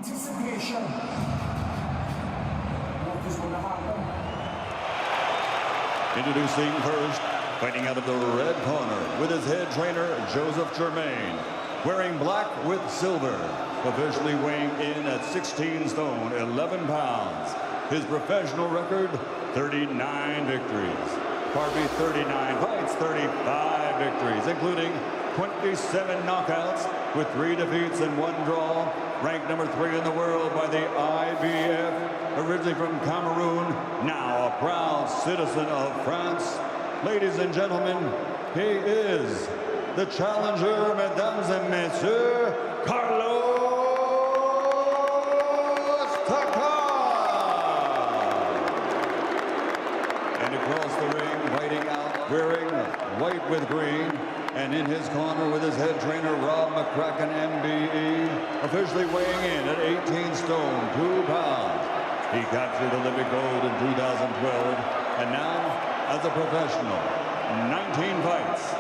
anticipation. What is going to happen? Introducing first, fighting out of the red corner with his head trainer, Joseph Germain. Wearing black with silver, officially weighing in at 16 stone, 11 pounds. His professional record, 39 victories. Pardon me, 39 fights, 35 victories, including 27 knockouts with 3 defeats and 1 draw. Ranked number 3 in the world by the IBF. Originally from Cameroon, now a proud citizen of France. Ladies and gentlemen, he is the challenger, mesdames et messieurs, Carlos Takam. And across the ring, fighting out, wearing white with green. And in his corner with his head trainer, Rob McCracken, MBE, officially weighing in at 18 stone, 2 pounds. He captured Olympic gold in 2012, and now, as a professional, 19 fights,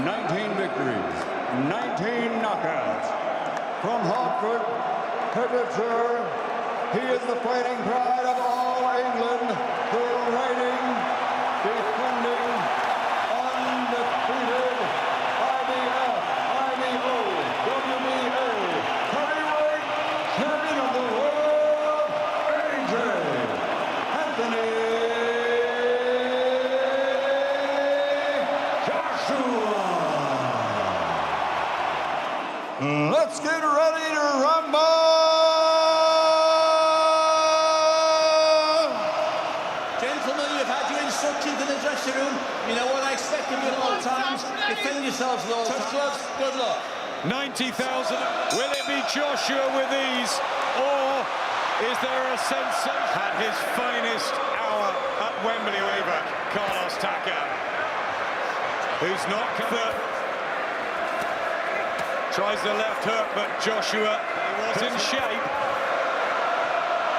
19 victories, 19 knockouts. From Hartford, Hertfordshire, he is the fighting pride of all England, the reigning, defending, undefeated IBF, IBO, WBA, heavyweight champion of the world, Anthony Joshua. Let's get ready to rumble. Gentlemen, you've had your instructions in the dressing room. You know what I expect of you at all times. Defend yourselves at all times. Gloves, good luck. 90,000. Will it be Joshua with ease, or is there a sensation? Had his finest hour at Wembley Weaver, Carlos Takam, who's not covered. Tries the left hook, but Joshua was in shape.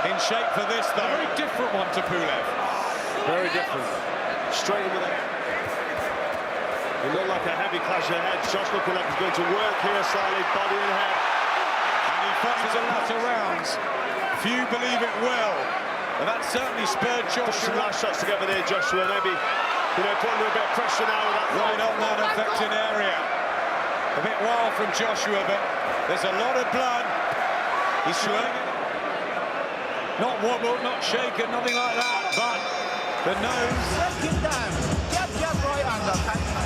In shape for this, though. A very different one to Pulev. Very different. Straight into the... It looked like a heavy clash of heads. Josh looking like he's going to work here slightly, body and head. And he fights a lot of rounds. Few believe it will. But that certainly spurred Joshua. Some last shots together there, Joshua. Maybe, you know, putting a little bit of pressure now with that. Right on that affected area. A bit wild from Joshua, but there's a lot of blood. He's showing it. Not wobbled, not shaken, nothing like that, but the nose. Let's get down. Jab, right under.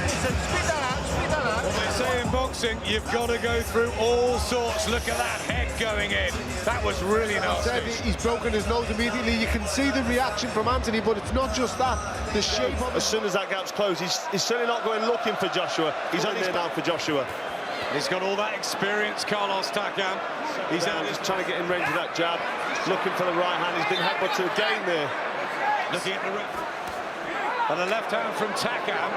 Listen, spit that out, spit that out. Well, they say in boxing, you've got to go through all sorts. Look at that head going in. That was really nasty. He's broken his nose immediately. You can see the reaction from Anthony, but it's not just that. The shape of... As soon as that gap's closed, he's certainly not going looking for Joshua. He's only there now for Joshua. He's got all that experience, Carlos Takam. He's out just trying to get in range of that jab, looking for the right hand. He's been headbutted again there. Looking at the left hand from Takam,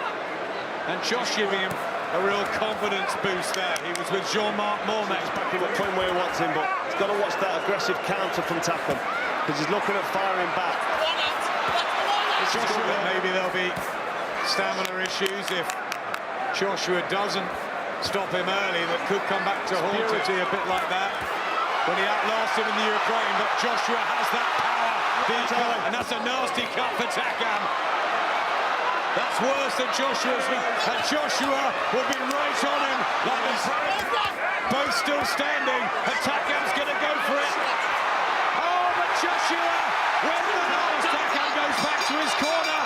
and Josh giving him a real confidence boost there. He was with Jean-Marc Mormet. He's back in the point where he wants him, but he's got to watch that aggressive counter from Takam, because he's looking at firing back. Joshua, maybe there'll be stamina issues if Joshua doesn't stop him early. That could come back to haunt it a bit like that when he outlasted him in the Ukraine. But Joshua has that power, and that's a nasty cut for Takam. That's worse than Joshua's, and Joshua will be right on him. Both still standing, and Takam's going to go for it. Oh, but Joshua, when Takam goes back to his corner.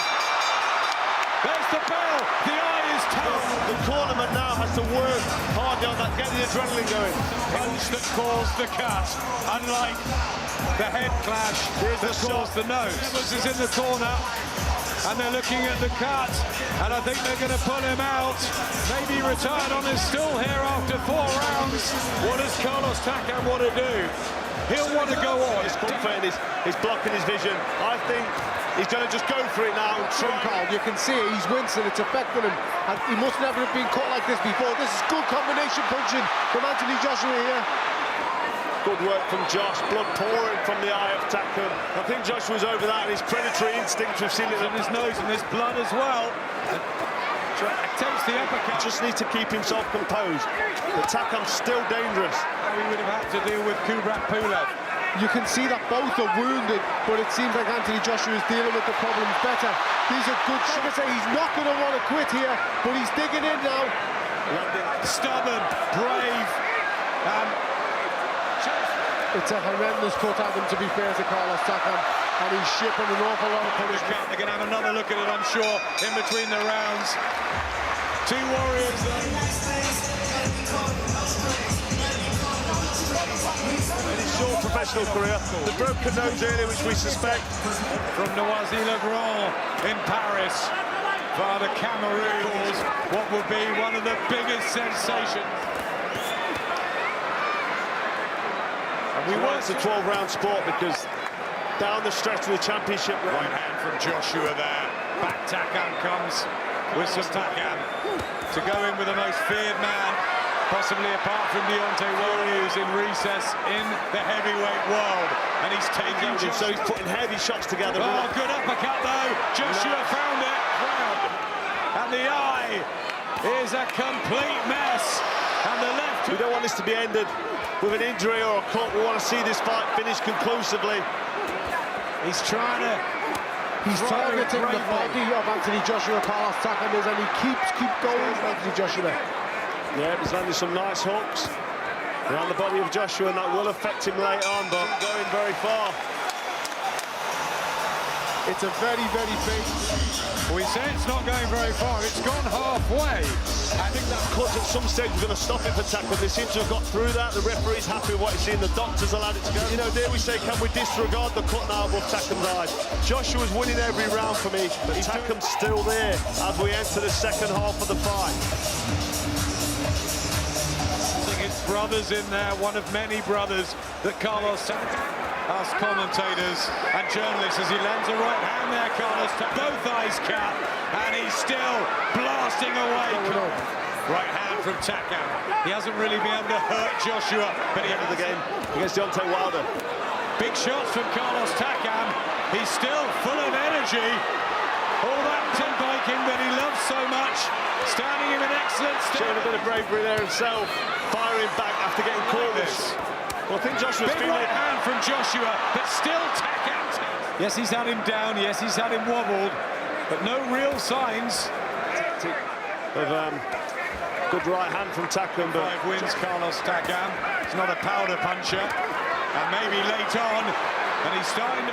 There's the bell. The eye is tough. The tournament now has to work hard on that, get the adrenaline going. Punch that caused the cut, unlike the head clash that caused the nose. Evans is in the corner, and they're looking at the cut, and I think they're going to pull him out. Maybe retired on his stool here after 4 rounds. What does Carlos Takam want to do? He'll want to go on. His comfort, he's blocking his vision. I think he's going to just go for it now. Carl, you can see he's wincing, it's affecting him, and he must never have been caught like this before. This is good combination punching from Anthony Joshua here. Good work from Josh, blood pouring from the eye of Takam. I think Joshua's over that, and his predatory instinct, we've seen it in his nose, and there's blood as well. Attempts the uppercut. Just needs to keep himself composed. But Takam's still dangerous. We would have had to deal with Kubrat Pulev. You can see that both are wounded, but it seems like Anthony Joshua is dealing with the problems better. These are good shots. He's not going to want to quit here, but he's digging in now. Stubborn, brave. It's a horrendous cut at him, to be fair to Carlos Takam, and he's shipping an awful lot of punishment. They're going to have another look at it, I'm sure, in between the rounds. Two warriors In his short professional career, the broken nose earlier, which we suspect. from Noisy-le-Grand in Paris. Father Cameroon calls what will be one of the biggest sensations. And we want it's a 12-round sport because down the stretch of the championship Right hand from Joshua there. Back Takam comes with some Takam to go in with the most feared man, possibly apart from Deontay Wilder, who's in recess in the heavyweight world. And he's taking Joshua. So he's putting heavy shots together. Oh, good uppercut though. Joshua found it. And the eye is a complete mess. And the left. We don't want this to be ended with an injury or a cut. We want to see this fight finished conclusively. He's trying to. He's targeting the body of Anthony Joshua. Carlos Takam is, and he keeps going, Anthony Joshua. Yeah, he's landing some nice hooks around the body of Joshua, and that will affect him later on, but going very far. It's a very, very big. We say it's not going very far. It's gone halfway. I think that cut at some stage is going to stop it for Takam. They seem to have got through that. The referee's happy with what he's seen. The doctors allowed it to go. You know, dare we say, can we disregard the cut now above Takam's eyes? Joshua's winning every round for me, but Takam's still there as we enter the second half of the fight. His brothers in there, one of many brothers that Carlos Takam. Us commentators and journalists as he lands a right hand there, Carlos Takam. Both eyes cut, and he's still blasting away. Right hand from Takam. He hasn't really been able to hurt Joshua, but he ended the game against Deontay Wilder. Big shots from Carlos Takam. He's still full of energy. All that tin biking that he loves so much. Standing in an excellent state. Showing a bit of bravery there himself. Firing back after getting caught. Well, I think Joshua's big right hand from Joshua, but still Takam. Yes, he's had him down. Yes, he's had him wobbled, but no real signs of good right hand from Takam. But 5 wins Carlos Takam. He's not a powder puncher, and maybe late on, and he's starting to.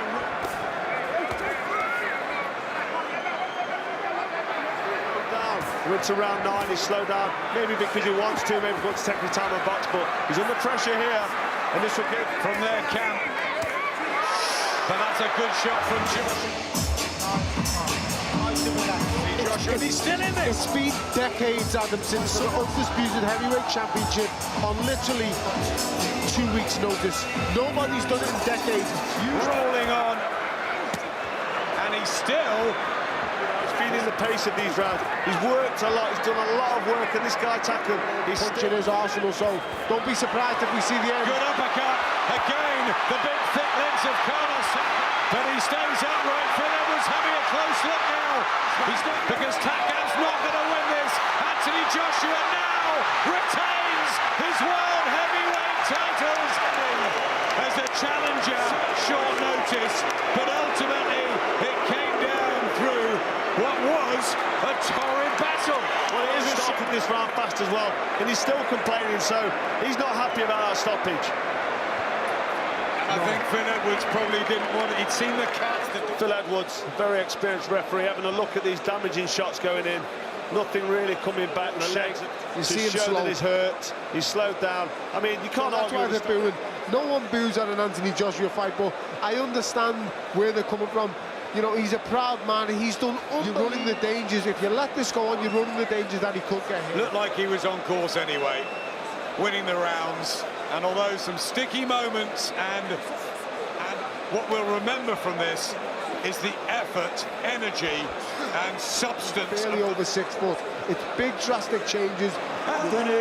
We're to round 9, he's slowed down, maybe because he wants to, maybe wants to take the time on box, but he's under pressure here, and this will get from their camp. But that's a good shot from Joshua. He's still in this. It's been decades, Adam, since the undisputed heavyweight championship on literally 2 weeks' notice. Nobody's done it in decades. Rolling on, and he's still. In the pace of these rounds, he's worked a lot, he's done a lot of work, and this guy Takam, he's punching his arsenal, so don't be surprised if we see the end. Good uppercut, again, the big thick legs of Carlos Takam, but he stays upright. Phil Edwards having a close look now, because Takam's not going to win this. Anthony Joshua now retains his world heavyweight titles as a challenger, short notice, but ultimately it came down through what was a torrid battle. Well, it isn't stopping this round fast as well, and he's still complaining, so he's not happy about that stoppage. I think Phil Edwards probably didn't want it. He'd seen the cuts. Phil Edwards, very experienced referee, having a look at these damaging shots going in. Nothing really coming back. The legs you to see him show slow. that he's hurt. He's slowed down. I mean, you can't That's why they're booing. No one boos at an Anthony Joshua fight, but I understand where they're coming from. You know, he's a proud man. He's done. You're running the dangers. If you let this go on, you're running the dangers that he could get hit. Looked like he was on course anyway, winning the rounds. And although some sticky moments, and what we'll remember from this is the effort, energy, and substance. Barely over 6 foot. It's big, drastic changes. Anthony